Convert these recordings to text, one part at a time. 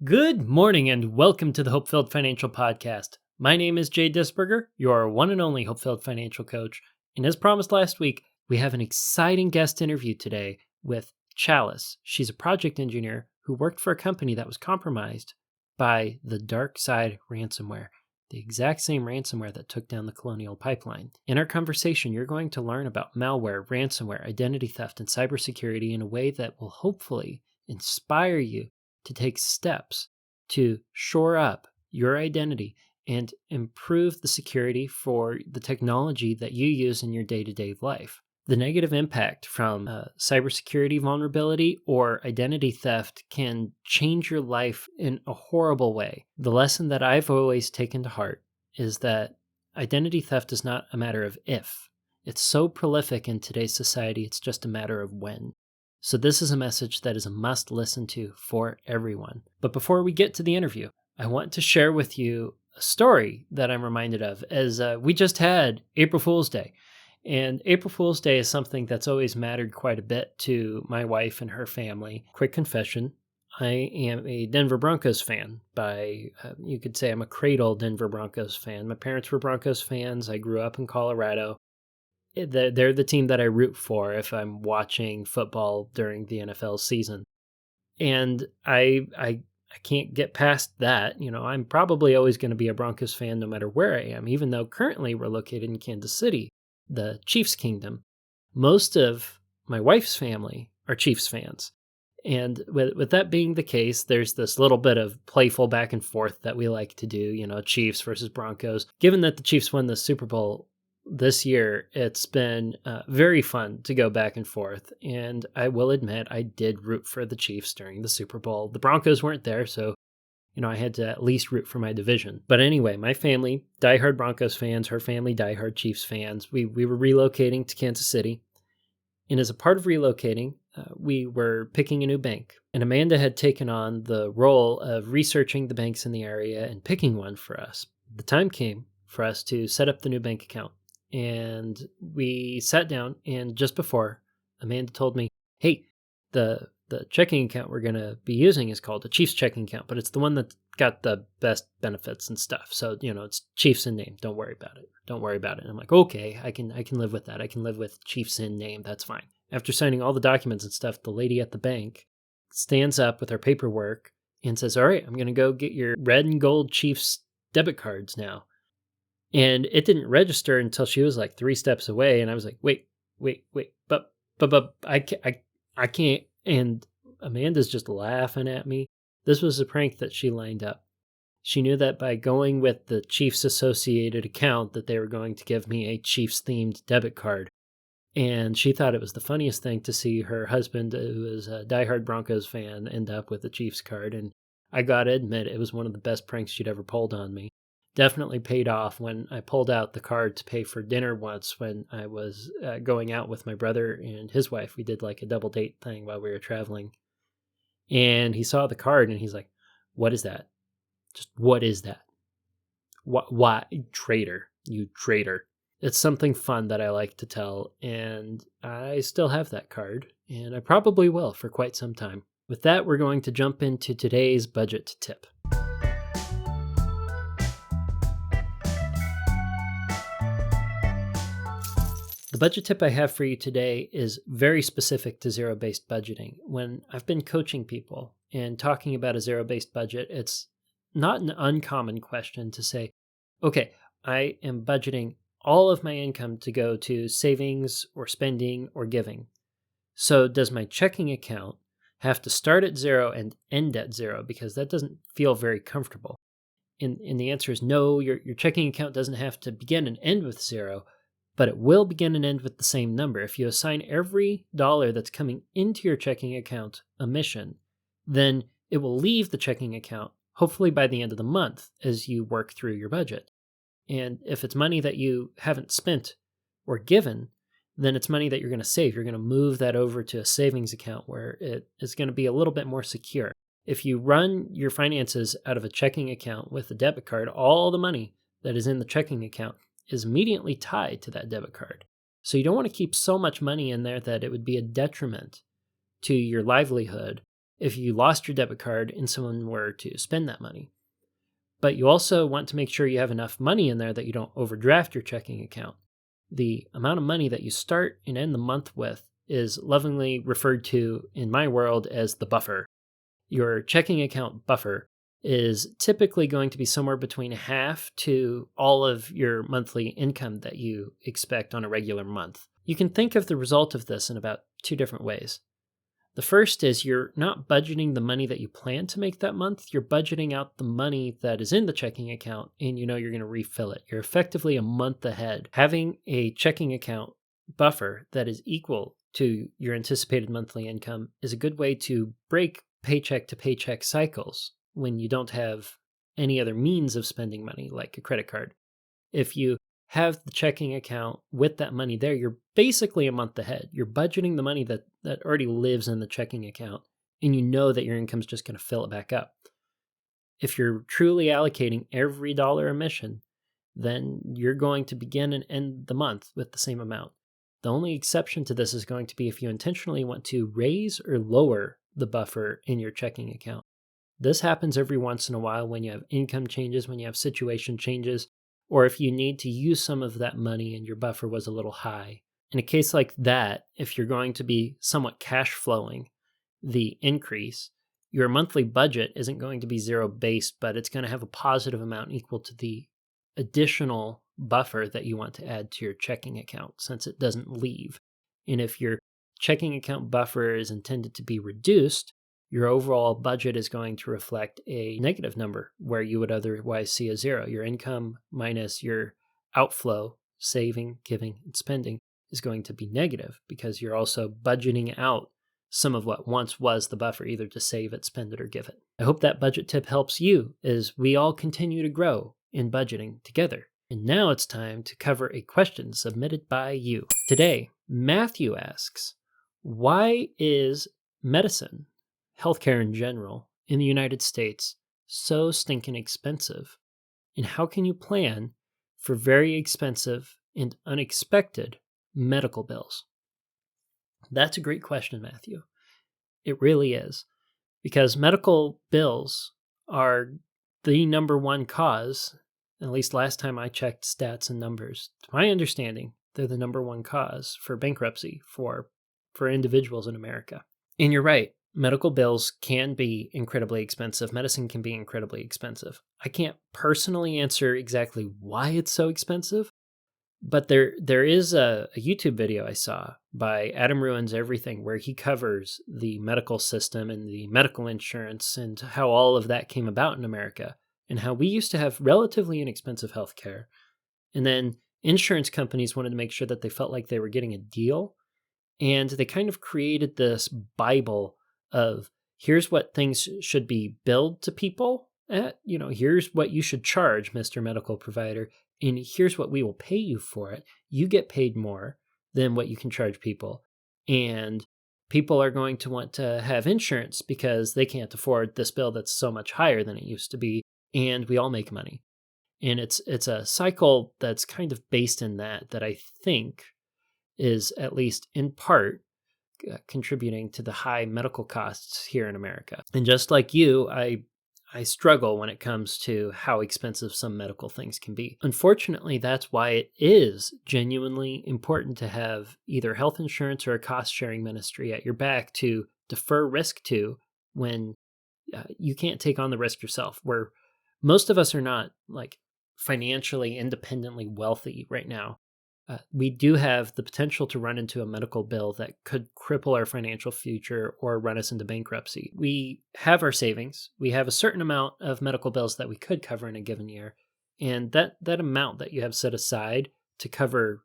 Good morning and welcome to the HopeFilled Financial Podcast. My name is Jay Disberger, your one and only HopeFilled Financial Coach. And as promised last week, we have an exciting guest interview today with Challis. She's a project engineer who worked for a company that was compromised by the DarkSide Ransomware, the exact same ransomware that took down the Colonial Pipeline. In our conversation, you're going to learn about malware, ransomware, identity theft, and cybersecurity in a way that will hopefully inspire you to take steps to shore up your identity and improve the security for the technology that you use in your day-to-day life. The negative impact from cybersecurity vulnerability or identity theft can change your life in a horrible way. The lesson that I've always taken to heart is that identity theft is not a matter of if. It's so prolific in today's society, it's just a matter of when. So this is a message that is a must listen to for everyone. But before we get to the interview, I want to share with you a story that I'm reminded of as we just had April Fool's Day. And April Fool's Day is something that's always mattered quite a bit to my wife and her family. Quick confession, I am a Denver Broncos fan. You could say I'm a cradle Denver Broncos fan. My parents were Broncos fans. I grew up in Colorado. They're the team that I root for if I'm watching football during the NFL season. And I can't get past that. You know, I'm probably always going to be a Broncos fan no matter where I am, even though currently we're located in Kansas City, the Chiefs Kingdom. Most of my wife's family are Chiefs fans. And with that being the case, there's this little bit of playful back and forth that we like to do, you know, Chiefs versus Broncos. Given that the Chiefs won the Super Bowl this year, it's been very fun to go back and forth, and I will admit I did root for the Chiefs during the Super Bowl. The Broncos weren't there, so I had to at least root for my division. But anyway, my family, diehard Broncos fans, her family, diehard Chiefs fans. We were relocating to Kansas City, and as a part of relocating, we were picking a new bank. And Amanda had taken on the role of researching the banks in the area and picking one for us. The time came for us to set up the new bank account. And we sat down, and just before, Amanda told me, hey, the checking account we're going to be using is called a Chiefs checking account, but it's the one that's got the best benefits and stuff. So, it's Chiefs in name. Don't worry about it. Don't worry about it. And I'm like, okay, I can live with that. I can live with Chiefs in name. That's fine. After signing all the documents and stuff, the lady at the bank stands up with her paperwork and says, all right, I'm going to go get your red and gold Chiefs debit cards now. And it didn't register until she was like 3 steps away. And I was like, wait, but I can't. And Amanda's just laughing at me. This was a prank that she lined up. She knew that by going with the Chiefs associated account that they were going to give me a Chiefs themed debit card. And she thought it was the funniest thing to see her husband, who is a diehard Broncos fan, end up with a Chiefs card. And I gotta admit, it was one of the best pranks she'd ever pulled on me. Definitely paid off when I pulled out the card to pay for dinner once when I was going out with my brother and his wife. We did like a double date thing while we were traveling. And he saw the card and he's like, what is that? Just what is that? Why? Traitor. You traitor. It's something fun that I like to tell, and I still have that card, and I probably will for quite some time. With that, we're going to jump into today's budget tip. The budget tip I have for you today is very specific to zero-based budgeting. When I've been coaching people and talking about a zero-based budget, it's not an uncommon question to say, okay, I am budgeting all of my income to go to savings or spending or giving. So does my checking account have to start at zero and end at zero? Because that doesn't feel very comfortable. And the answer is no, your checking account doesn't have to begin and end with zero, but it will begin and end with the same number. If you assign every dollar that's coming into your checking account a mission, then it will leave the checking account, hopefully by the end of the month as you work through your budget. And if it's money that you haven't spent or given, then it's money that you're going to save. You're going to move that over to a savings account where it is going to be a little bit more secure. If you run your finances out of a checking account with a debit card, all the money that is in the checking account is immediately tied to that debit card. So you don't want to keep so much money in there that it would be a detriment to your livelihood if you lost your debit card and someone were to spend that money. But you also want to make sure you have enough money in there that you don't overdraft your checking account. The amount of money that you start and end the month with is lovingly referred to in my world as the buffer. Your checking account buffer is typically going to be somewhere between half to all of your monthly income that you expect on a regular month. You can think of the result of this in about two different ways. The first is you're not budgeting the money that you plan to make that month. You're budgeting out the money that is in the checking account, and you know you're going to refill it. You're effectively a month ahead. Having a checking account buffer that is equal to your anticipated monthly income is a good way to break paycheck to paycheck cycles when you don't have any other means of spending money, like a credit card. If you have the checking account with that money there, you're basically a month ahead. You're budgeting the money that already lives in the checking account, and you know that your income's just going to fill it back up. If you're truly allocating every dollar a mission, then you're going to begin and end the month with the same amount. The only exception to this is going to be if you intentionally want to raise or lower the buffer in your checking account. This happens every once in a while when you have income changes, when you have situation changes, or if you need to use some of that money and your buffer was a little high. In a case like that, if you're going to be somewhat cash flowing the increase, your monthly budget isn't going to be zero based, but it's going to have a positive amount equal to the additional buffer that you want to add to your checking account since it doesn't leave. And if your checking account buffer is intended to be reduced, your overall budget is going to reflect a negative number where you would otherwise see a zero. Your income minus your outflow, saving, giving, and spending is going to be negative because you're also budgeting out some of what once was the buffer, either to save it, spend it, or give it. I hope that budget tip helps you as we all continue to grow in budgeting together. And now it's time to cover a question submitted by you. Today, Matthew asks, why is medicine, healthcare in general, in the United States so stinking expensive? And how can you plan for very expensive and unexpected medical bills? That's a great question, Matthew. It really is. Because medical bills are the number one cause, at least last time I checked stats and numbers. To my understanding, they're the number one cause for bankruptcy for individuals in America. And you're right. Medical bills can be incredibly expensive. Medicine can be incredibly expensive. I can't personally answer exactly why it's so expensive, but there is a YouTube video I saw by Adam Ruins Everything where he covers the medical system and the medical insurance and how all of that came about in America and how we used to have relatively inexpensive healthcare. And then insurance companies wanted to make sure that they felt like they were getting a deal. And they kind of created this Bible of here's what things should be billed to people at, here's what you should charge, Mr. Medical Provider, and here's what we will pay you for it. You get paid more than what you can charge people. And people are going to want to have insurance because they can't afford this bill that's so much higher than it used to be. And we all make money. And it's a cycle that's kind of based in that I think is at least in part contributing to the high medical costs here in America. And just like you, I struggle when it comes to how expensive some medical things can be. Unfortunately, that's why it is genuinely important to have either health insurance or a cost-sharing ministry at your back to defer risk to when you can't take on the risk yourself, where most of us are not like financially independently wealthy right now. We do have the potential to run into a medical bill that could cripple our financial future or run us into bankruptcy. We have our savings. We have a certain amount of medical bills that we could cover in a given year. And that amount that you have set aside to cover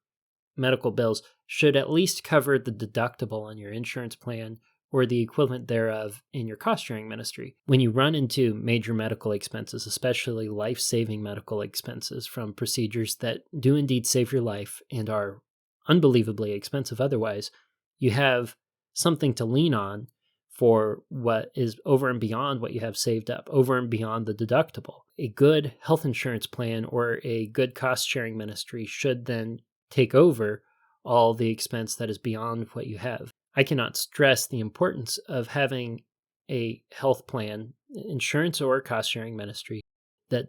medical bills should at least cover the deductible on your insurance plan or the equivalent thereof in your cost-sharing ministry. When you run into major medical expenses, especially life-saving medical expenses from procedures that do indeed save your life and are unbelievably expensive otherwise, you have something to lean on for what is over and beyond what you have saved up, over and beyond the deductible. A good health insurance plan or a good cost-sharing ministry should then take over all the expense that is beyond what you have. I cannot stress the importance of having a health plan, insurance or cost sharing ministry, that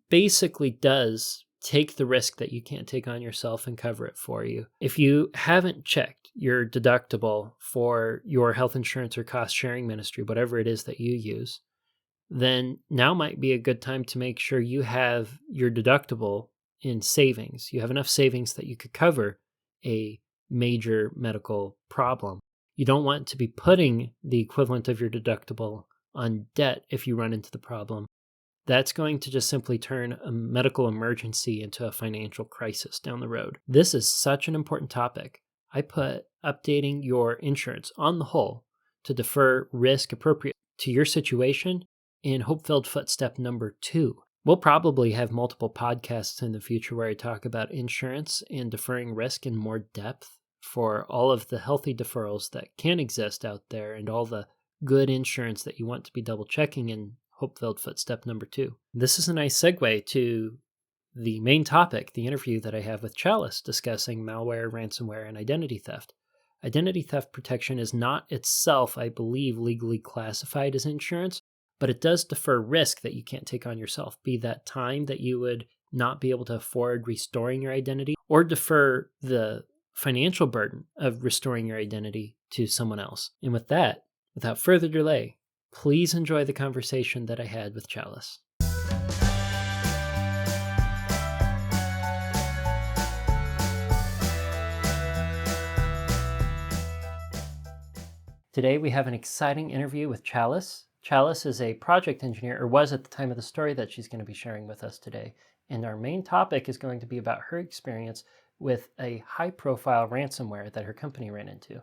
basically does take the risk that you can't take on yourself and cover it for you. If you haven't checked your deductible for your health insurance or cost sharing ministry, whatever it is that you use, then now might be a good time to make sure you have your deductible in savings. You have enough savings that you could cover a major medical problem. You don't want to be putting the equivalent of your deductible on debt if you run into the problem. That's going to just simply turn a medical emergency into a financial crisis down the road. This is such an important topic. I put updating your insurance on the whole to defer risk appropriate to your situation in HopeFilled footstep number 2. We'll probably have multiple podcasts in the future where I talk about insurance and deferring risk in more depth for all of the healthy deferrals that can exist out there and all the good insurance that you want to be double checking in HopeFilled footstep number 2. This is a nice segue to the main topic, the interview that I have with Challis discussing malware, ransomware, and identity theft. Identity theft protection is not itself, I believe, legally classified as insurance, but it does defer risk that you can't take on yourself, be that time that you would not be able to afford restoring your identity, or defer the financial burden of restoring your identity to someone else. And with that, without further delay, please enjoy the conversation that I had with Challis. Today we have an exciting interview with Challis. Challis is a project engineer, or was at the time of the story that she's going to be sharing with us today. And our main topic is going to be about her experience with a high-profile ransomware that her company ran into.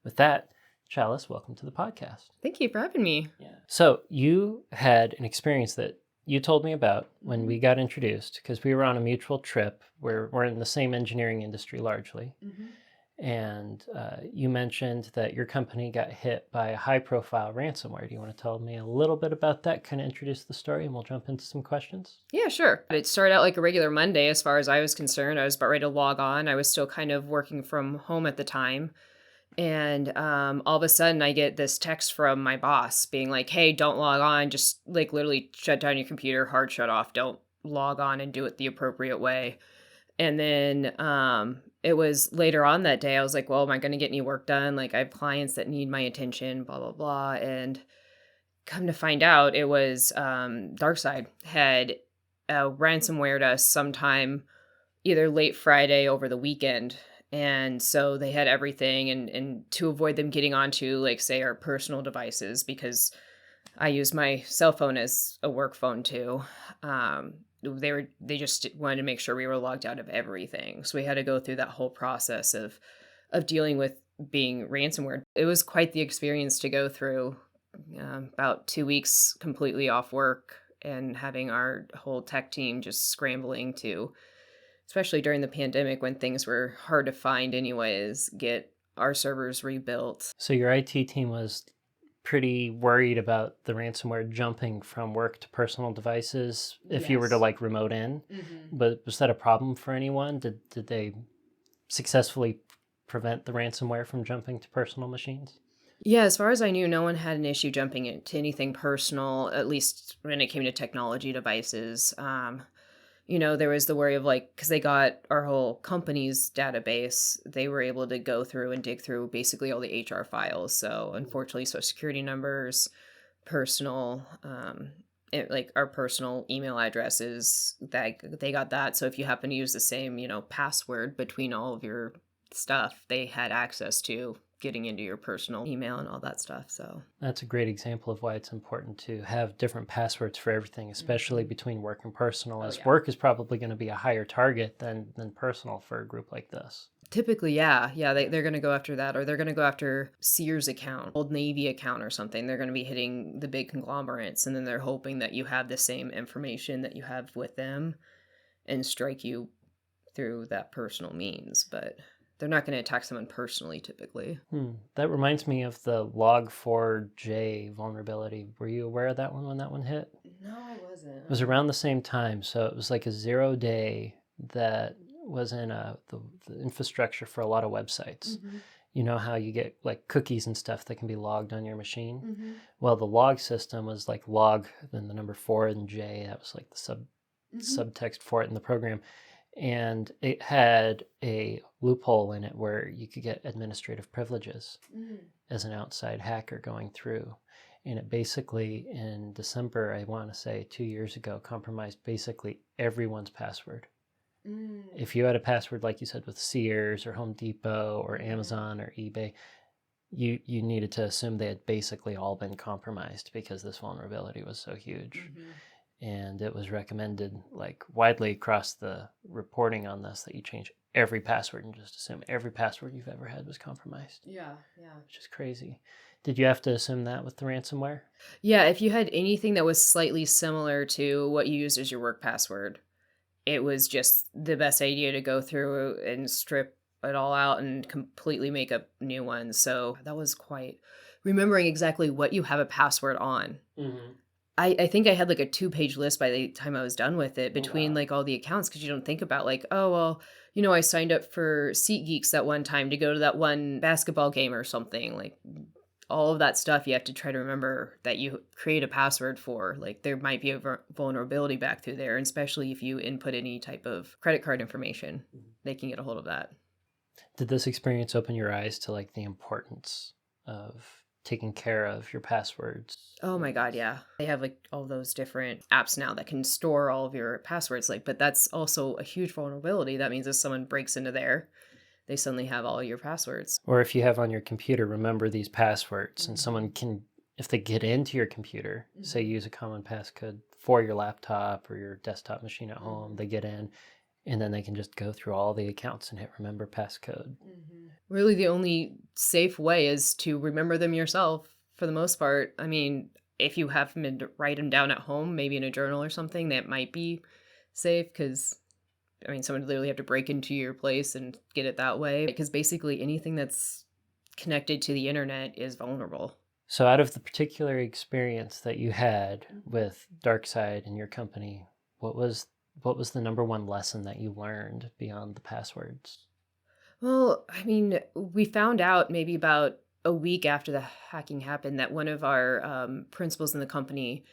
With that, Challis, welcome to the podcast. Thank you for having me. Yeah. So you had an experience that you told me about when we got introduced, because we were on a mutual trip. We're in the same engineering industry largely. Mm-hmm. And you mentioned that your company got hit by a high-profile ransomware. Do you want to tell me a little bit about that, kind of introduce the story, and we'll jump into some questions? Yeah, sure. It started out like a regular Monday as far as I was concerned. I was about ready to log on. I was still kind of working from home at the time. And all of a sudden, I get this text from my boss being like, hey, don't log on. Just like literally shut down your computer, hard shut off. Don't log on and do it the appropriate way. And then it was later on that day, I was like, well, am I going to get any work done? Like, I have clients that need my attention, blah, blah, blah. And come to find out, it was DarkSide had ransomwared us sometime either late Friday over the weekend. And so they had everything. And to avoid them getting onto, like, say, our personal devices, because I use my cell phone as a work phone too. They just wanted to make sure we were logged out of everything. So we had to go through that whole process of dealing with being ransomware. It was quite the experience to go through. About 2 weeks completely off work and having our whole tech team just scrambling to, especially during the pandemic when things were hard to find anyways, get our servers rebuilt. So your IT team was pretty worried about the ransomware jumping from work to personal devices if you were to like remote in. Mm-hmm. But was that a problem for anyone? Did they successfully prevent the ransomware from jumping to personal machines? Yeah, as far as I knew, no one had an issue jumping into anything personal, at least when it came to technology devices. There was the worry of like, because they got our whole company's database, they were able to go through and dig through basically all the HR files. So unfortunately, social security numbers, personal, like our personal email addresses, that they got that. So if you happen to use the same, password between all of your stuff, they had access to getting into your personal email and all that stuff. So that's a great example of why it's important to have different passwords for everything, especially between work and personal, as work is probably going to be a higher target than personal for a group like this. Typically, yeah, they're going to go after that, or they're going to go after Sears account, Old Navy account or something. They're going to be hitting the big conglomerates, and then they're hoping that you have the same information that you have with them and strike you through that personal means. But they're not going to attack someone personally, typically. That reminds me of the Log4j vulnerability. Were you aware of that one when that one hit? No, I wasn't. It was around the same time. So it was like a 0-day that was in the infrastructure for a lot of websites. Mm-hmm. you know how you get like cookies and stuff that can be logged on your machine? Mm-hmm. Well, the log system was like log, then the number 4 and J. That was like the subtext for it in the program. And it had a loophole in it where you could get administrative privileges as an outside hacker going through. And it basically, in December, I want to say 2 years ago, compromised basically everyone's password. If you had a password, like you said, with Sears or Home Depot or Amazon or eBay, you needed to assume they had basically all been compromised because this vulnerability was so huge. And it was recommended like widely across the reporting on this that you change every password and just assume every password you've ever had was compromised. Yeah. Which is crazy. Did you have to assume that with the ransomware? Yeah, if you had anything that was slightly similar to what you used as your work password, it was just the best idea to go through and strip it all out and completely make up new ones. So that was quite remembering exactly what you have a password on. I think I had like a 2-page list by the time I was done with it between like all the accounts, because you don't think about like, oh, well, I signed up for SeatGeeks that one time to go to that one basketball game or something. Like all of that stuff you have to try to remember that you create a password for. Like there might be a vulnerability back through there, and especially if you input any type of credit card information, they can get a hold of that. Did this experience open your eyes to like the importance of taking care of your passwords? Oh my God, yeah. They have like all those different apps now that can store all of your passwords. Like, but that's also a huge vulnerability. That means if someone breaks into there, they suddenly have all your passwords. Or if you have on your computer, remember these passwords, and someone can, if they get into your computer, say use a common passcode for your laptop or your desktop machine at home, they get in, and then they can just go through all the accounts and hit remember passcode. Really, the only safe way is to remember them yourself for the most part. I mean, if you have them to write them down at home, maybe in a journal or something, that might be safe, because someone would literally have to break into your place and get it that way, because basically anything that's connected to the internet is vulnerable. So out of the particular experience that you had with DarkSide and your company, what was the number one lesson that you learned beyond the passwords? Well, we found out maybe about a week after the hacking happened that one of our principals in the company,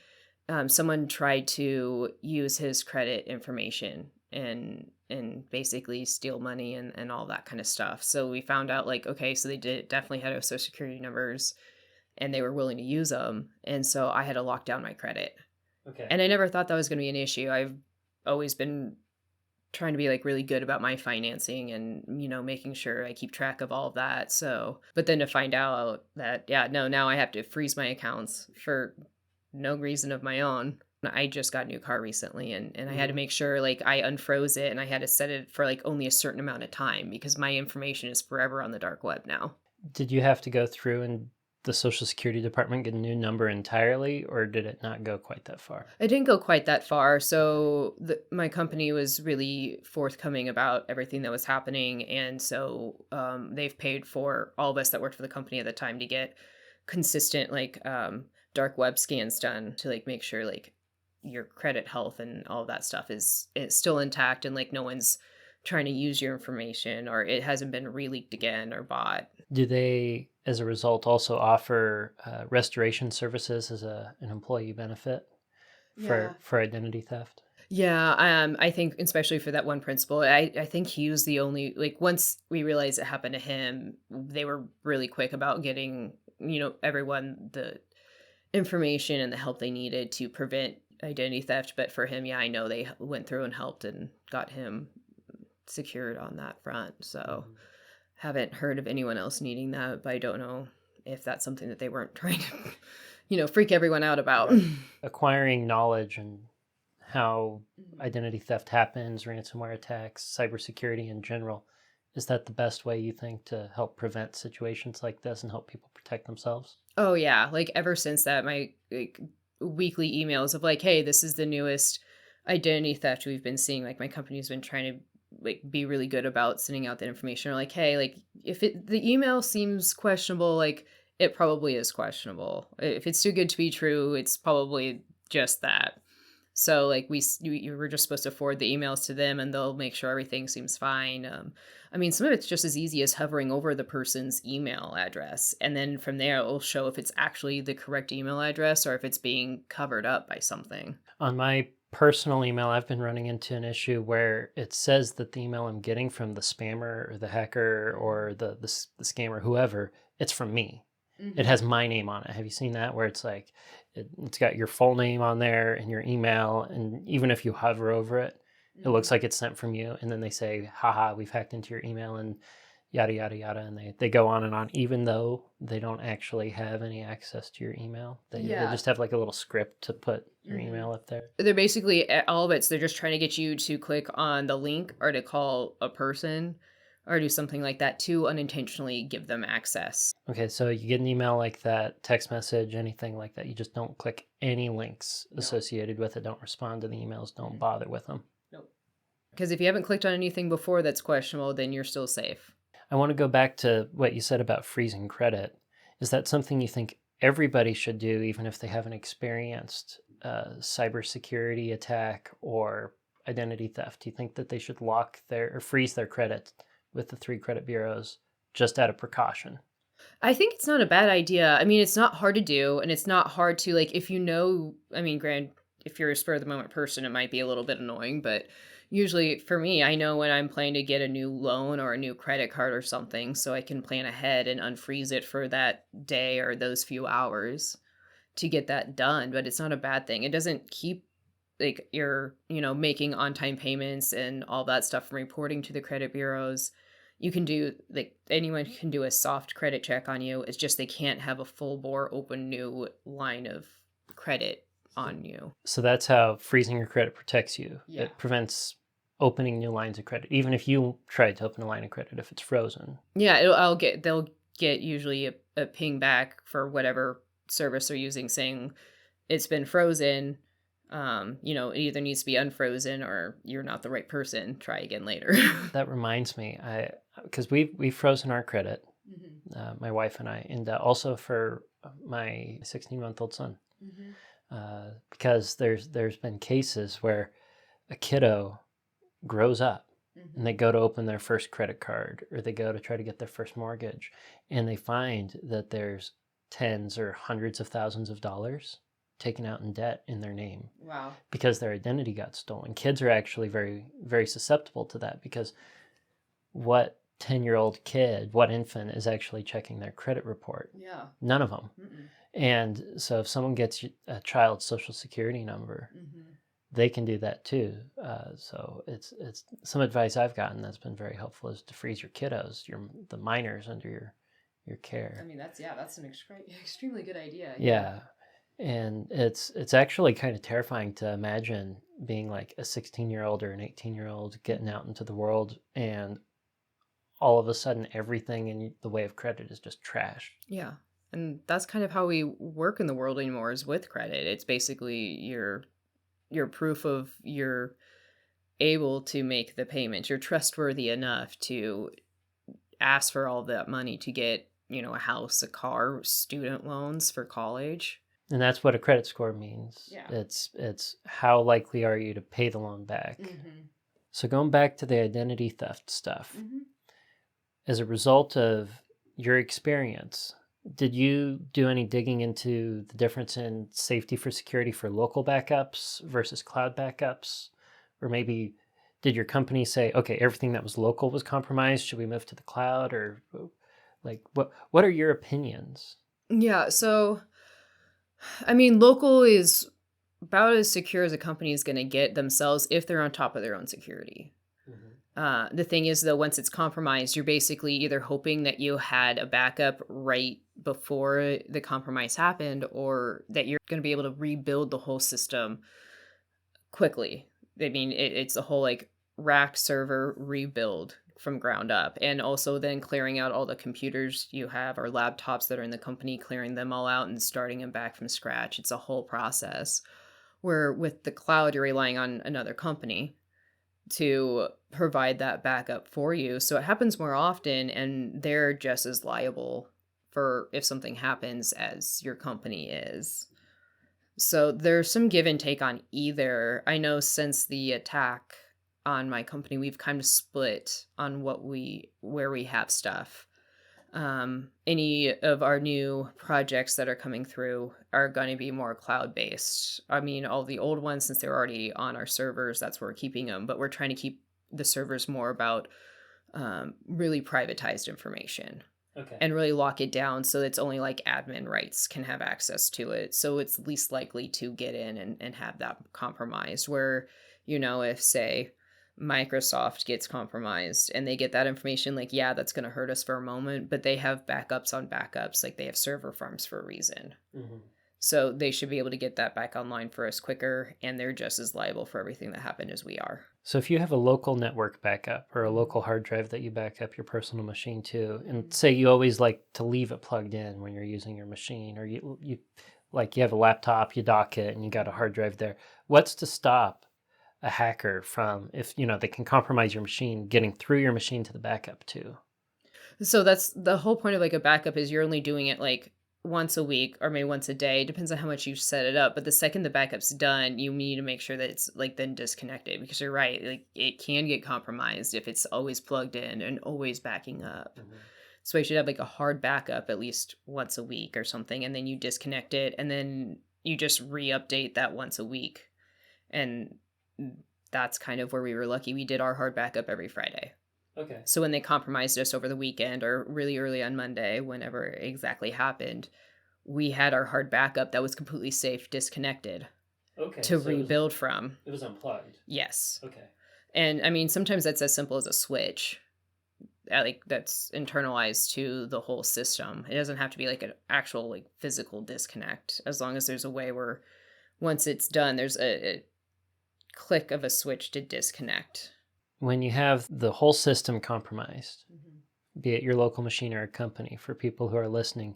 someone tried to use his credit information and basically steal money and all that kind of stuff. So we found out like, okay, so they definitely had our social security numbers and they were willing to use them. And so I had to lock down my credit. Okay. And I never thought that was going to be an issue. I've always been trying to be like really good about my financing and, making sure I keep track of all of that. So, but then to find out that, now I have to freeze my accounts for no reason of my own. I just got a new car recently and I had to make sure like I unfroze it and I had to set it for like only a certain amount of time because my information is forever on the dark web now. Did you have to go through and the Social Security Department get a new number entirely, or did it not go quite that far? It didn't go quite that far. So my company was really forthcoming about everything that was happening. And so they've paid for all of us that worked for the company at the time to get consistent like dark web scans done to like make sure like your credit health and all of that stuff is still intact and like no one's trying to use your information or it hasn't been releaked again or bought. Do they, as a result, also offer restoration services as an employee benefit for identity theft? Yeah, I think especially for that one principal, I think he was the only, like once we realized it happened to him, they were really quick about getting, everyone the information and the help they needed to prevent identity theft. But for him, I know they went through and helped and got him secured on that front. So haven't heard of anyone else needing that, but I don't know if that's something that they weren't trying to, freak everyone out about. Acquiring knowledge and how identity theft happens, ransomware attacks, cybersecurity in general, is that the best way you think to help prevent situations like this and help people protect themselves? Oh yeah, like ever since that, my weekly emails of like, hey, this is the newest identity theft we've been seeing. Like my company's been trying to like be really good about sending out that information. Or like, hey, like if the email seems questionable, like it probably is questionable. If it's too good to be true, it's probably just that. So like you were just supposed to forward the emails to them and they'll make sure everything seems fine. I mean, some of it's just as easy as hovering over the person's email address. And then from there, it will show if it's actually the correct email address or if it's being covered up by something. On my personal email, I've been running into an issue where it says that the email I'm getting from the spammer or the hacker or the scammer, whoever, it's from me. It has my name on it. Have you seen that? Where it's like, it's got your full name on there and your email. And even if you hover over it, it looks like it's sent from you. And then they say, haha, we've hacked into your email and yada, yada, yada. And they go on and on, even though they don't actually have any access to your email. They just have like a little script to put your email up there. They're basically, all of it's, they're just trying to get you to click on the link or to call a person or do something like that to unintentionally give them access. Okay, so you get an email like that, text message, anything like that. You just don't click any links associated with it. Don't respond to the emails. Don't bother with them. Nope. Because if you haven't clicked on anything before that's questionable, then you're still safe. I want to go back to what you said about freezing credit. Is that something you think everybody should do, even if they haven't experienced cybersecurity attack or identity theft? Do you think that they should lock or freeze their credit with the 3 credit bureaus just out of precaution? I think it's not a bad idea. I mean, it's not hard to do, and it's not hard to, like, if you know, I mean, if you're a spur of the moment person, it might be a little bit annoying, but usually for me, I know when I'm planning to get a new loan or a new credit card or something, so I can plan ahead and unfreeze it for that day or those few hours to get that done. But it's not a bad thing. It doesn't keep like your, making on-time payments and all that stuff from reporting to the credit bureaus. You can do, like, anyone can do a soft credit check on you. It's just they can't have a full bore open new line of credit on you. So that's how freezing your credit protects you. Yeah. It prevents opening new lines of credit, even if you try to open a line of credit, if it's frozen. Yeah, they'll get usually a ping back for whatever service they're using saying it's been frozen. It either needs to be unfrozen or you're not the right person. Try again later. That reminds me, because we've frozen our credit, my wife and I, and also for my 16-month-old son, because there's been cases where a kiddo grows up and they go to open their first credit card or they go to try to get their first mortgage, and they find that there's tens or hundreds of thousands of dollars taken out in debt in their name. Wow. Because their identity got stolen. Kids are actually very, very susceptible to that, because what 10-year-old kid, what infant is actually checking their credit report? Yeah. None of them. And so if someone gets a child's social security number, they can do that too. So it's some advice I've gotten that's been very helpful is to freeze your kiddos, the minors under your care. I mean, that's an extremely good idea. Yeah. And it's actually kind of terrifying to imagine being like a 16-year-old or an 18-year-old getting out into the world and all of a sudden everything in the way of credit is just trash. Yeah. And that's kind of how we work in the world anymore, is with credit. It's basically your proof of you're able to make the payments. You're trustworthy enough to ask for all that money to get, a house, a car, student loans for college. And that's what a credit score means. Yeah. It's how likely are you to pay the loan back. So going back to the identity theft stuff, as a result of your experience, did you do any digging into the difference in safety for security for local backups versus cloud backups? Or maybe did your company say, okay, everything that was local was compromised, should we move to the cloud? Or like, what are your opinions? Yeah, so I mean, local is about as secure as a company is going to get themselves if they're on top of their own security. The thing is, though, once it's compromised, you're basically either hoping that you had a backup right before the compromise happened, or that you're going to be able to rebuild the whole system quickly. I mean, it's a whole like rack server rebuild from ground up, and also then clearing out all the computers you have or laptops that are in the company, clearing them all out and starting them back from scratch. It's a whole process, where with the cloud, you're relying on another company to provide that backup for you. So it happens more often, and they're just as liable for if something happens as your company is. So there's some give and take on either. I know since the attack on my company, we've kind of split on where we have stuff. Any of our new projects that are coming through are going to be more cloud based. I mean, all the old ones, since they're already on our servers, that's where we're keeping them. But we're trying to keep the servers more about really privatized information. Okay. And really lock it down so it's only like admin rights can have access to it. So it's least likely to get in and have that compromised. Where, if, say, Microsoft gets compromised and they get that information, like, yeah, that's going to hurt us for a moment, but they have backups on backups. Like, they have server farms for a reason. Mm-hmm. So they should be able to get that back online for us quicker, and they're just as liable for everything that happened as we are. So if you have a local network backup or a local hard drive that you back up your personal machine to, and say you always like to leave it plugged in when you're using your machine, or you have a laptop, you dock it, and you got a hard drive there, what's to stop a hacker from, if they can compromise your machine, getting through your machine to the backup too? So that's the whole point of like a backup, is you're only doing it like once a week or maybe once a day. Depends on how much you set it up. But the second the backup's done, you need to make sure that it's like then disconnected, because you're right. Like, it can get compromised if it's always plugged in and always backing up. Mm-hmm. So you should have like a hard backup at least once a week or something. And then you disconnect it, and then you just re-update that once a week. And that's kind of where we were lucky. We did our hard backup every Friday. Okay. So when they compromised us over the weekend or really early on Monday, whenever it exactly happened, we had our hard backup that was completely safe, disconnected. Okay. To rebuild from. It was unplugged. Yes. Okay. And I mean, sometimes that's as simple as a switch, like that's internalized to the whole system. It doesn't have to be like an actual like physical disconnect, as long as there's a way where once it's done, there's a click of a switch to disconnect. When you have the whole system compromised, mm-hmm. be it your local machine or a company, for people who are listening,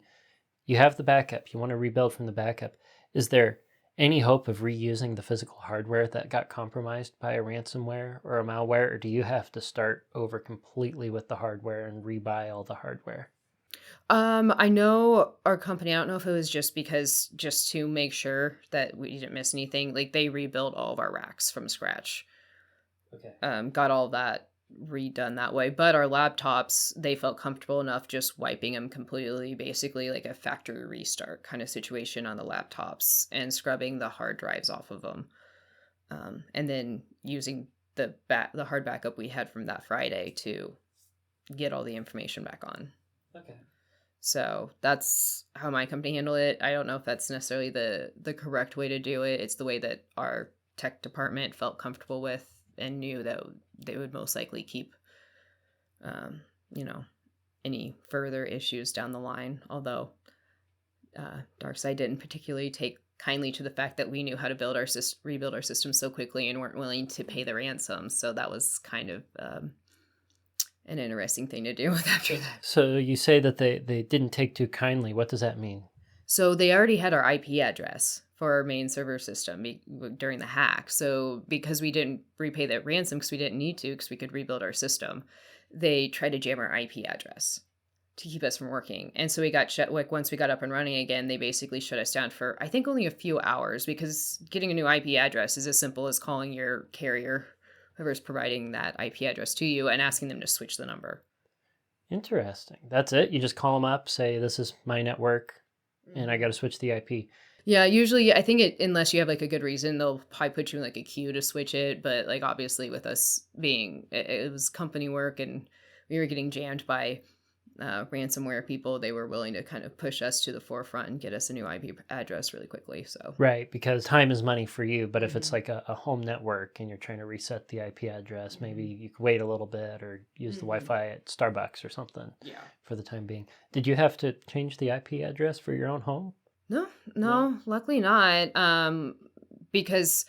you have the backup. You want to rebuild from the backup. Is there any hope of reusing the physical hardware that got compromised by a ransomware or a malware, or do you have to start over completely with the hardware and rebuy all the hardware? I know our company, I don't know if it was just to make sure that we didn't miss anything, like they rebuilt all of our racks from scratch. Okay. Got all that redone that way. But our laptops, they felt comfortable enough just wiping them completely, basically like a factory restart kind of situation on the laptops, and scrubbing the hard drives off of them. And then using the hard backup we had from that Friday to get all the information back on. Okay. So that's how my company handled it. I don't know if that's necessarily the correct way to do it. It's the way that our tech department felt comfortable with and knew that they would most likely keep, any further issues down the line. Although DarkSide didn't particularly take kindly to the fact that we knew how to rebuild our system so quickly and weren't willing to pay the ransom. So that was kind of an interesting thing to deal with after that. So you say that they didn't take too kindly. What does that mean? So they already had our IP address for our main server system during the hack. So because we didn't repay that ransom because we didn't need to, because we could rebuild our system, they tried to jam our IP address to keep us from working. And so we got shut. Like, once we got up and running again, they basically shut us down for, I think, only a few hours, because getting a new IP address is as simple as calling your carrier, whoever's providing that IP address to you, and asking them to switch the number. Interesting. That's it? You just call them up, say, this is my network, and I got to switch the IP. Yeah, usually I think unless you have like a good reason, they'll probably put you in like a queue to switch it. But like, obviously with us being, it was company work and we were getting jammed by ransomware people, they were willing to kind of push us to the forefront and get us a new IP address really quickly. So right, because time is money for you. But if it's like a home network and you're trying to reset the IP address, maybe you could wait a little bit or use the Wi-Fi at Starbucks or something. Yeah. For the time being. Did you have to change the IP address for your own home? No, luckily not. Because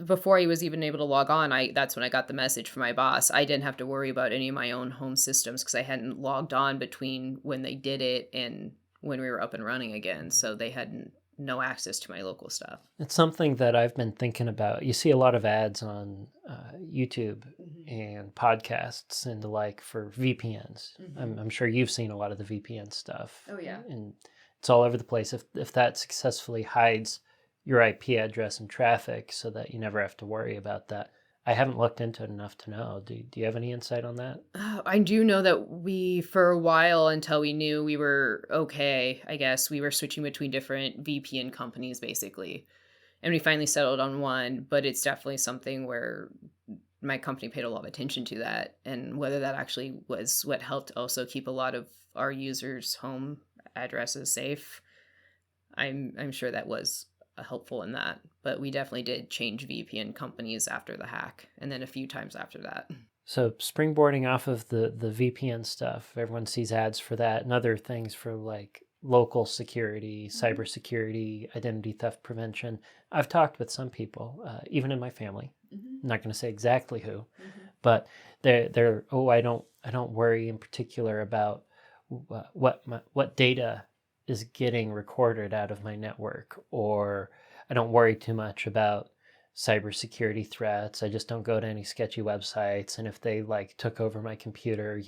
before I was even able to log on, that's when I got the message from my boss. I didn't have to worry about any of my own home systems because I hadn't logged on between when they did it and when we were up and running again. So they had no access to my local stuff. It's something that I've been thinking about. You see a lot of ads on YouTube and podcasts and the like for VPNs. I'm sure you've seen a lot of the VPN stuff. Oh, yeah. And it's all over the place. If that successfully hides your IP address and traffic so that you never have to worry about that. I haven't looked into it enough to know. Do you have any insight on that? I do know that we, for a while, until we knew we were okay, I guess, we were switching between different VPN companies, basically. And we finally settled on one, but it's definitely something where my company paid a lot of attention to that. And whether that actually was what helped also keep a lot of our users' home addresses safe, I'm sure that was helpful in that. But we definitely did change VPN companies after the hack, and then a few times after that. So springboarding off of the VPN stuff, everyone sees ads for that and other things for like local security, cybersecurity, identity theft prevention. I've talked with some people, even in my family. I'm not going to say exactly who, but they're I don't worry in particular about what data is getting recorded out of my network, or I don't worry too much about cybersecurity threats. I just don't go to any sketchy websites. And if they like took over my computer,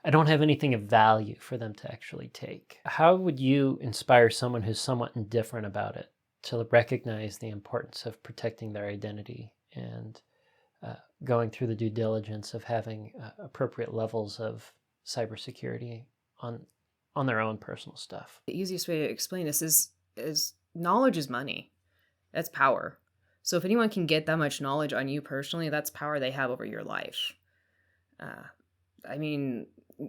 I don't have anything of value for them to actually take. How would you inspire someone who's somewhat indifferent about it to recognize the importance of protecting their identity and going through the due diligence of having appropriate levels of cybersecurity on their own personal stuff? The easiest way to explain this is knowledge is money. That's power. So if anyone can get that much knowledge on you personally, that's power they have over your life.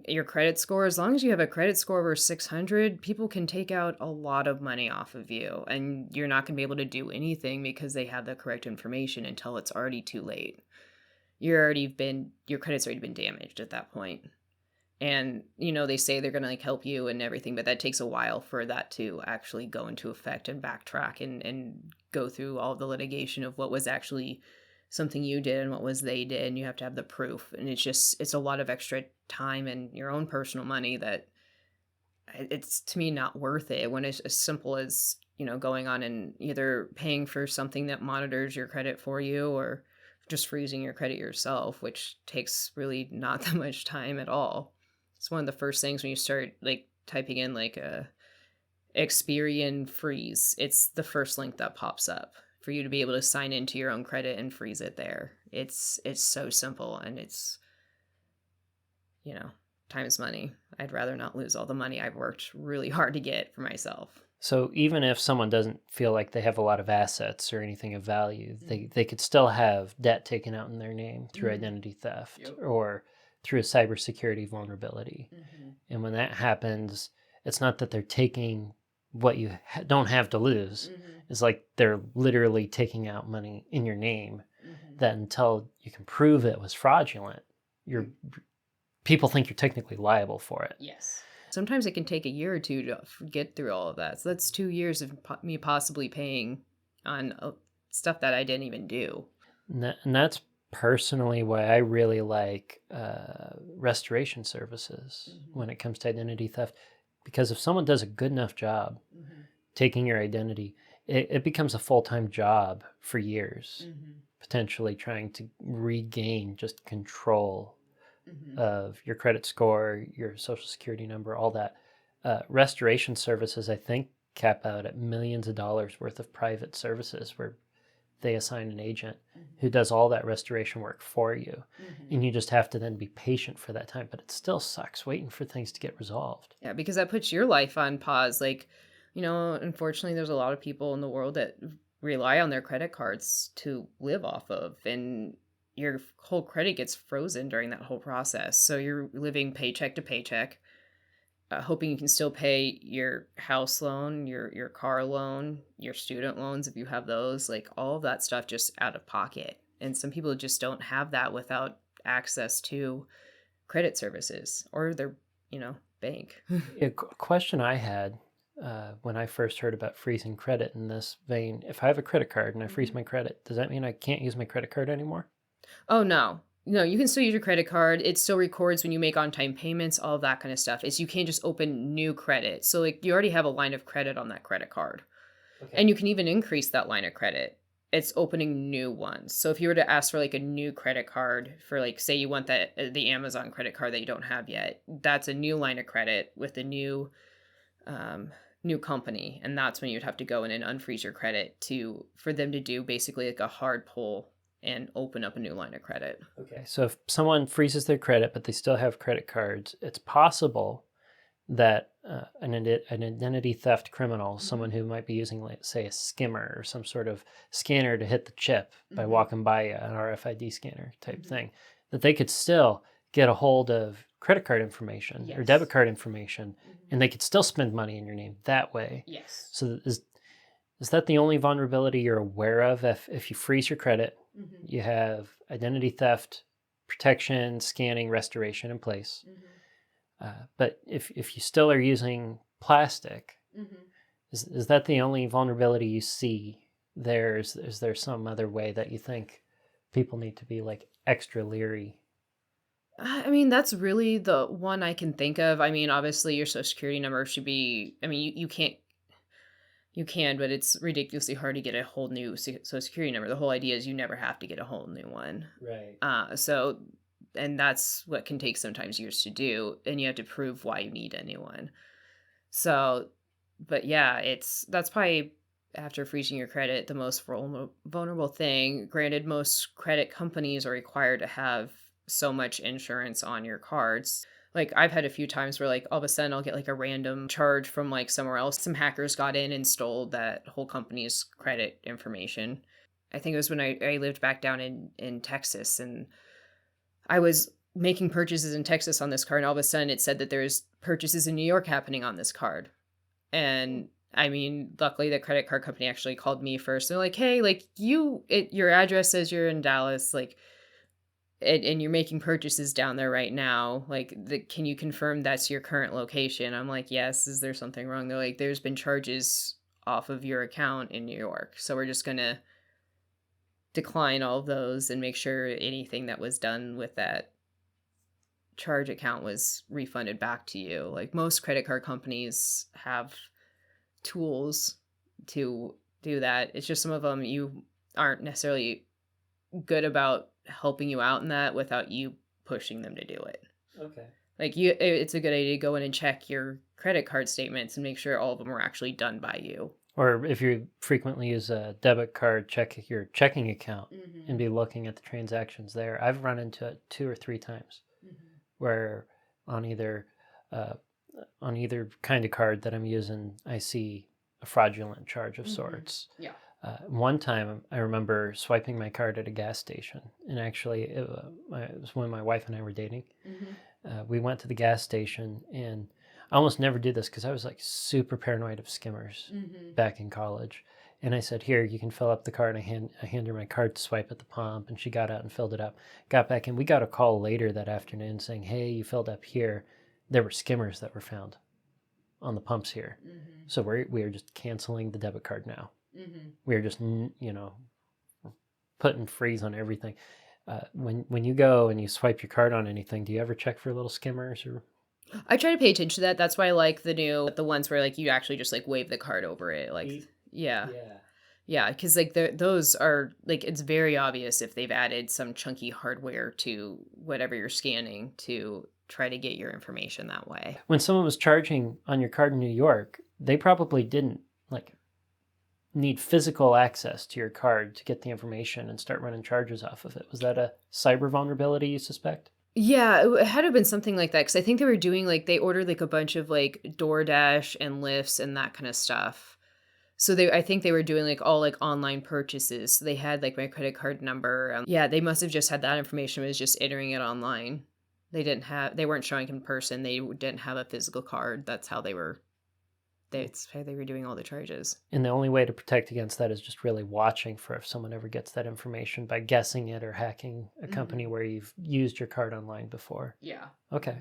Your credit score, as long as you have a credit score over 600, people can take out a lot of money off of you, and you're not going to be able to do anything because they have the correct information until it's already too late. Your credit's already been damaged at that point. And, they say they're going to help you and everything, but that takes a while for that to actually go into effect and backtrack and go through all the litigation of what was actually something you did and what was they did. And you have to have the proof. And it's a lot of extra time and your own personal money that it's, to me, not worth it when it's as simple as, going on and either paying for something that monitors your credit for you or just freezing your credit yourself, which takes really not that much time at all. It's one of the first things when you start typing in Experian freeze. It's the first link that pops up for you to be able to sign into your own credit and freeze it there. It's so simple, and it's, time is money. I'd rather not lose all the money I've worked really hard to get for myself. So even if someone doesn't feel like they have a lot of assets or anything of value, they could still have debt taken out in their name through identity theft or through a cybersecurity vulnerability. And when that happens, it's not that they're taking what you don't have to lose. It's like they're literally taking out money in your name that until you can prove it was fraudulent, people think you're technically liable for it. Yes. Sometimes it can take a year or two to get through all of that. So that's 2 years of me possibly paying on stuff that I didn't even do. And that's personally why I really like restoration services when it comes to identity theft. Because if someone does a good enough job taking your identity, it becomes a full-time job for years, potentially trying to regain just control of your credit score, your social security number, all that. Restoration services, I think, cap out at millions of dollars worth of private services where they assign an agent who does all that restoration work for you. And you just have to then be patient for that time. But it still sucks waiting for things to get resolved. Yeah, because that puts your life on pause. Unfortunately, there's a lot of people in the world that rely on their credit cards to live off of. And your whole credit gets frozen during that whole process. So you're living paycheck to paycheck, hoping you can still pay your house loan, your car loan, your student loans if you have those, all of that stuff just out of pocket. And some people just don't have that without access to credit services or their, bank. A question I had when I first heard about freezing credit in this vein, if I have a credit card and I freeze my credit, does that mean I can't use my credit card anymore? Oh, no. No, you can still use your credit card. It still records when you make on-time payments, all of that kind of stuff. You can't just open new credit. So you already have a line of credit on that credit card. Okay. And you can even increase that line of credit. It's opening new ones. So if you were to ask for a new credit card for say you want the Amazon credit card that you don't have yet, that's a new line of credit with a new new company, and that's when you'd have to go in and unfreeze your credit for them to do basically like a hard pull and open up a new line of credit. Okay. So if someone freezes their credit, but they still have credit cards, it's possible that an identity theft criminal, someone who might be using, like, say, a skimmer or some sort of scanner to hit the chip by walking by an RFID scanner type thing, that they could still get a hold of credit card information or debit card information, and they could still spend money in your name that way. Yes. So is that the only vulnerability you're aware of? If you freeze your credit, you have identity theft protection, scanning, restoration in place. But if you still are using plastic, is that the only vulnerability you see there? Is there some other way that you think people need to be like extra leery? I mean, that's really the one I can think of. I mean, obviously your social security number should be, I mean, you can, but it's ridiculously hard to get a whole new social security number. The whole idea is you never have to get a whole new one. Right. And that's what can take sometimes years to do, and you have to prove why you need a new one. So, but yeah, that's probably, after freezing your credit, the most vulnerable thing. Granted, most credit companies are required to have so much insurance on your cards. Like, I've had a few times where, like, all of a sudden I'll get like a random charge from like somewhere else. Some hackers got in and stole that whole company's credit information. I think it was when I lived back down in Texas, and I was making purchases in Texas on this card, and all of a sudden it said that there's purchases in New York happening on this card. And I mean, luckily the credit card company actually called me first. They're like, hey, like, your address says you're in Dallas, like, and you're making purchases down there right now. Like, can you confirm that's your current location? I'm like, yes. Is there something wrong? They're like, there's been charges off of your account in New York. So we're just going to decline all of those and make sure anything that was done with that charge account was refunded back to you. Like, most credit card companies have tools to do that. It's just some of them you aren't necessarily good about helping you out in that without you pushing them to do it. Okay. Like, it's a good idea to go in and check your credit card statements and make sure all of them were actually done by you. Or if you frequently use a debit card, check your checking account and be looking at the transactions there. I've run into it 2 or 3 times where on either kind of card that I'm using, I see a fraudulent charge of sorts. Yeah. One time I remember swiping my card at a gas station, and actually it was when my wife and I were dating. We went to the gas station, and I almost never did this because I was like super paranoid of skimmers back in college. And I said, here, you can fill up the card. I hand her my card to swipe at the pump, and she got out and filled it up. Got back in. We got a call later that afternoon saying, hey, you filled up here. There were skimmers that were found on the pumps here. So we are just canceling the debit card now. We are just, putting freeze on everything. When you go and you swipe your card on anything, do you ever check for little skimmers? Or I try to pay attention to that. That's why I like the ones where like you actually just like wave the card over it. Like, yeah. Because like those are like, it's very obvious if they've added some chunky hardware to whatever you're scanning to try to get your information that way. When someone was charging on your card in New York, they probably didn't like need physical access to your card to get the information and start running charges off of it. Was that a cyber vulnerability, you suspect? Yeah, it had to have been something like that, because I think they were doing like, they ordered like a bunch of like DoorDash and Lyfts and that kind of stuff. So I think they were doing like all like online purchases. So they had like my credit card number. Yeah, they must have just had that information, was just entering it online. They weren't showing in person. They didn't have a physical card. That's how they were doing all the charges. And the only way to protect against that is just really watching for if someone ever gets that information by guessing it or hacking a company where you've used your card online before. Yeah. Okay.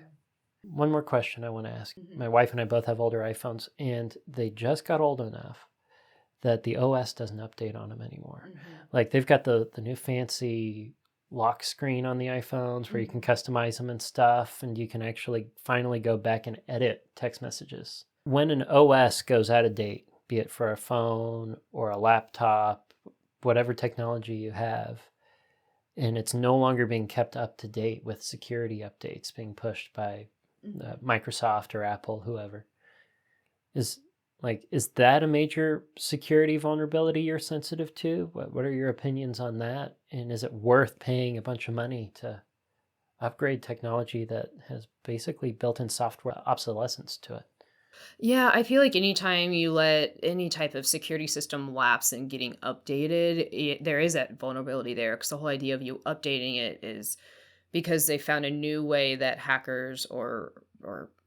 One more question I want to ask. My wife and I both have older iPhones, and they just got old enough that the OS doesn't update on them anymore. Like, they've got the new fancy lock screen on the iPhones where you can customize them and stuff, and you can actually finally go back and edit text messages. When an OS goes out of date, be it for a phone or a laptop, whatever technology you have, and it's no longer being kept up to date with security updates being pushed by Microsoft or Apple, whoever, is Like, is that a major security vulnerability you're sensitive to? What are your opinions on that? And is it worth paying a bunch of money to upgrade technology that has basically built-in software obsolescence to it? Yeah, I feel like anytime you let any type of security system lapse in getting updated, there is that vulnerability there. Because the whole idea of you updating it is because they found a new way that hackers or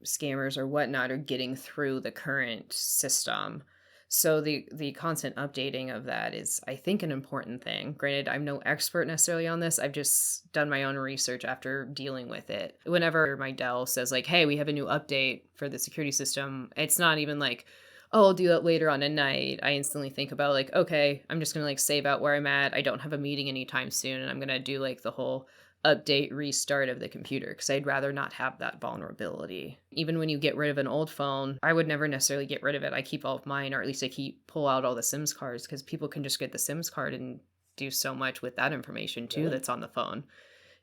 scammers or whatnot are getting through the current system. So the constant updating of that is, I think, an important thing. Granted, I'm no expert necessarily on this. I've just done my own research after dealing with it. Whenever my Dell says like, "Hey, we have a new update for the security system," it's not even like, "Oh, I'll do that later on at night." I instantly think about like, "Okay, I'm just gonna like save out where I'm at. I don't have a meeting anytime soon, and I'm gonna do like the whole update restart of the computer because I'd rather not have that vulnerability." Even when you get rid of an old phone, I would never necessarily get rid of it. I keep all of mine, or at least I pull out all the SIMS cards because people can just get the SIMS card and do so much with that information too. Really? That's on the phone.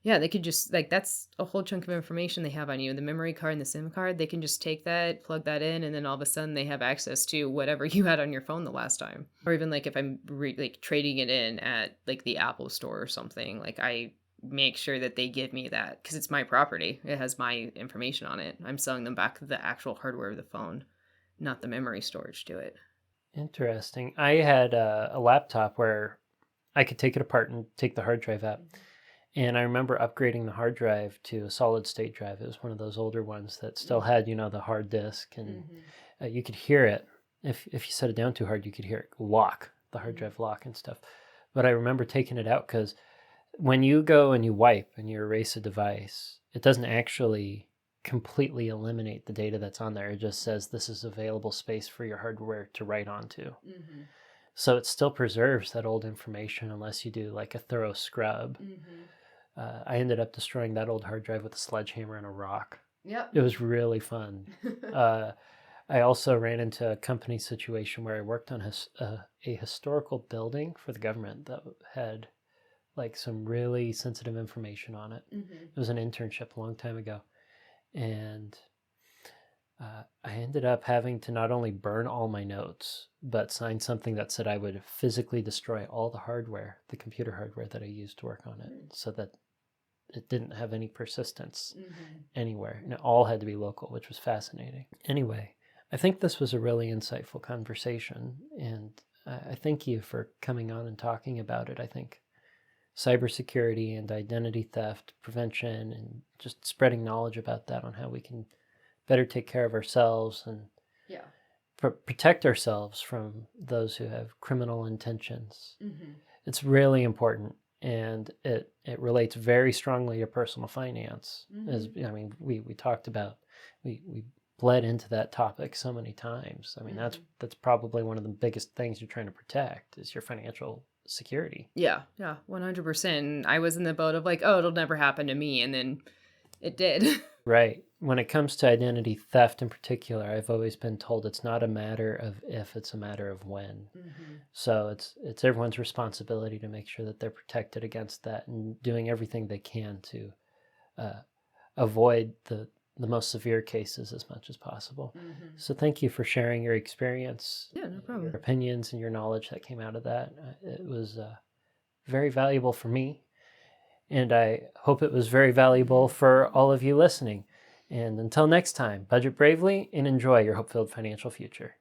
Yeah, they could just like that's a whole chunk of information they have on you. The memory card and the SIM card, they can just take that, plug that in, and then all of a sudden they have access to whatever you had on your phone the last time. Or even like if I'm like trading it in at like the Apple store or something, like I make sure that they give me that because it's my property. It has my information on it. I'm selling them back the actual hardware of the phone, not the memory storage to it. Interesting. I had a laptop where I could take it apart and take the hard drive out. And I remember upgrading the hard drive to a solid state drive. It was one of those older ones that still had, the hard disk, and you could hear it. If you set it down too hard, you could hear it lock, the hard drive lock and stuff. But I remember taking it out because when you go and you wipe and you erase a device, it doesn't actually completely eliminate the data that's on there. It just says this is available space for your hardware to write onto. So it still preserves that old information unless you do like a thorough scrub. I ended up destroying that old hard drive with a sledgehammer and a rock. Yep. It was really fun. I also ran into a company situation where I worked on a historical building for the government that had like some really sensitive information on it. It was an internship a long time ago. And I ended up having to not only burn all my notes, but sign something that said I would physically destroy all the hardware, the computer hardware that I used to work on it, so that it didn't have any persistence anywhere. And it all had to be local, which was fascinating. Anyway, I think this was a really insightful conversation, and I thank you for coming on and talking about it. I think cybersecurity and identity theft prevention and just spreading knowledge about that on how we can better take care of ourselves and protect ourselves from those who have criminal intentions. It's really important, and it relates very strongly to personal finance. As I mean, we talked about, we bled into that topic so many times. I mean, that's probably one of the biggest things you're trying to protect is your financial security. Yeah, 100%. I was in the boat of like, oh, it'll never happen to me, and then it did. Right. When it comes to identity theft in particular, I've always been told it's not a matter of if, it's a matter of when. So it's everyone's responsibility to make sure that they're protected against that and doing everything they can to avoid the most severe cases as much as possible. So thank you for sharing your experience, Yeah, no problem. your opinions, and your knowledge that came out of that. It was very valuable for me. And I hope it was very valuable for all of you listening. And until next time, budget bravely and enjoy your hope-filled financial future.